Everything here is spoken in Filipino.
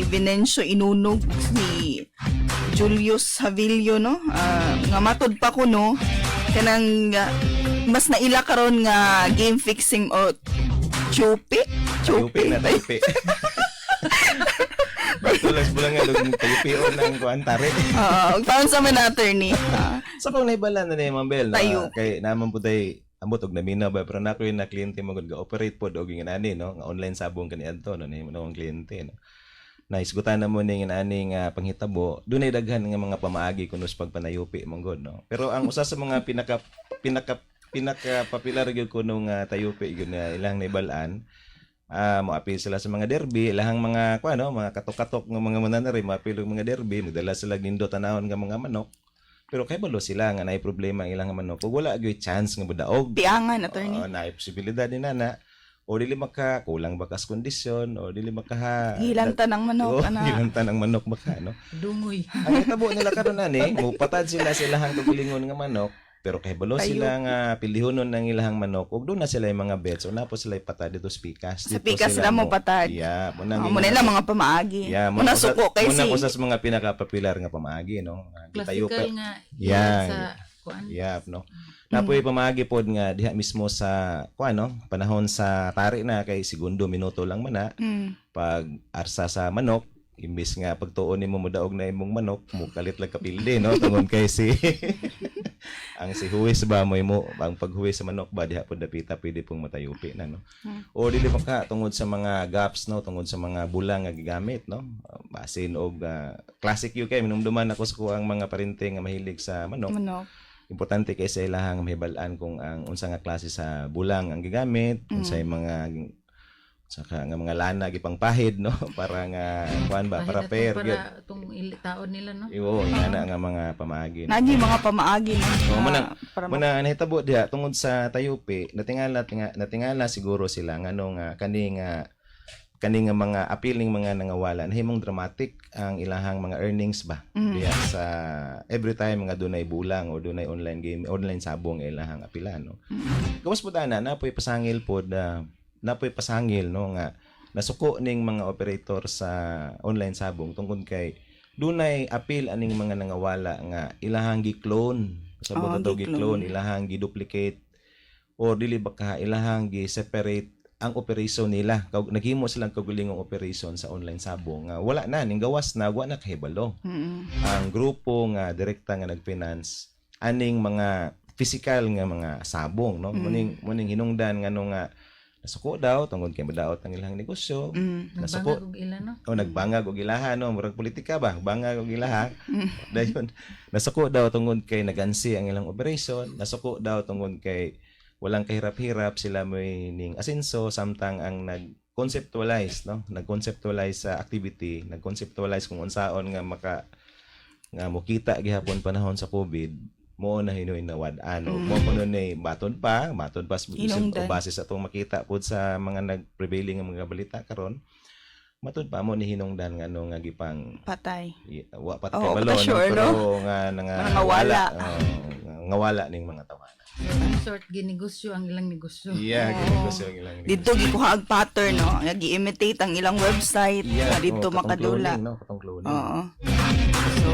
Venencio Inunog, si Julius Havilio, no? Nga matod pa ko, no? Kanang mas naila karon nga game fixing o chupi? Tayupi na tayupi. Batulas mo lang nga doon tayupi o ng kuantare. Found sa man attorney. So kung naibala na ni Ma'am Bel, Tayo. kay naman po tayo ambot og namina ba pero nako yung na kliyente mo gud ga-operate pod og ginani no nga online sabong kaniadto no ni mo ang kliyente no. Naisgutan na mo ning ani nga panghitabo, dunay daghan nga mga pamaagi kuno sa pagpanayupi mong god no. Pero ang usa sa mga pinaka popular gyud kuno nga tayupi gyud na ilang naibalaan, moapil sila sa mga derby, ilahang mga kuano, mga katok-katok nga mga mananari, moapil og mga derby, magdala sila gindo tanawon nga mga manok. Pero kay balo sila nga naay problema ang ilang manok. Kung wala gyud chance nga budaog. Tiangan attorney. Naay posibilidad ni nana o dili maka kulang bakas kondisyon o dili maka Hilanta ng manok, ana. Hilanta ng manok baka no. Dungoy. Ang itabo nila karon ani, mupatad sila sa ilahang kagalingon nga manok. Pero kay balo sila nga pilihonon ng ilahang manok ug doon na sila yung mga bets o na po sila patad dito sa pikas. Sa pikas sila mo patad. Yeah, Muna lang mga pamaagi. Yeah, muna suko kay muna si. ko sa mga pinaka-popular nga pamaagi no. Classical nga Yeah. sa kuan. Yeah, no. Napoy pamagi pod nga diha mismo sa kuano, panahon sa tari na kay segundo minuto lang man pag arsa sa manok imbis nga pagtuon nimo modaog na imong manok mo kalit lang kapilde no tungod kay si ang si huwis ba mo ang paghuwis sa manok ba diha pod dapita pwede pong matayupi na no. O dili maka tungod sa mga gaps no tungod sa mga bulang nga gigamit no. Basin og classic UK minumduman ako sa kuang mga parente nga mahilig sa manok. Importante kay sa ilahang mahibal-an kung ang unsa nga klase sa bulang ang gigamit, unsay mga saka nga mga lana gipangpahid no para nga kuan ba para pair gyud. Para tong taon nila no. Iyo ina nga mga pamaagi. Nani mga pamaagi no. Muna nahitabo diha tungod sa tayupi, natingala siguro sila ngano nga kani nga mga appealing mga nangawala nahimong dramatic ang ilahang mga earnings ba diya sa every time nga dunay bulang o dunay online game online sabong ilahang apilan no. Gawas pud ana napoy pasangil pod napoy pasangil no nga nasuko ning mga operator sa online sabong tungkol kay dunay appeal aning mga nangawala nga ilahang gi-clone sa gi-clone ilahang gi-duplicate o dili baka ilahang gi-separate ang operation nila. Naghimo silang kagulingong operation sa online sabong nga wala na ning gawas na wa na kahibalo. Ang grupo nga direkta nga nagfinance aning mga physical nga mga sabong no muning hinungdan ngano nga nasuko daw tungod kay madaot ang ilang negosyo. Nasuko og ila no. Nagbangag og ilaha no murag politika ba bangag og ilaha. Dayon nasuko daw tungod kay nagansi ang ilang operation, nasuko daw tungod kay walang kahirap-hirap sila may ning asenso samtang ang nag-conceptualize no nag-conceptualize sa activity nag-conceptualize kung unsaon nga nga mukita gihapon panahon sa COVID mo na hinoy na wad-ano mo kuno ni matod pa isip ko base sa atong makita pud sa mga nag-prevailing nga mga balita karon matod pa mo ni hinungdan ngano nga gipang patay wa patay balo no pero nga ngawala ning mga tawanan. Sort ginegosyo ang ilang negosyo. Yeah, ginegosyo ang ilang negosyo. Dito gikuhaag pattern no, gi-imitate ang ilang website dito makadula. No, katong cloning. Oo. So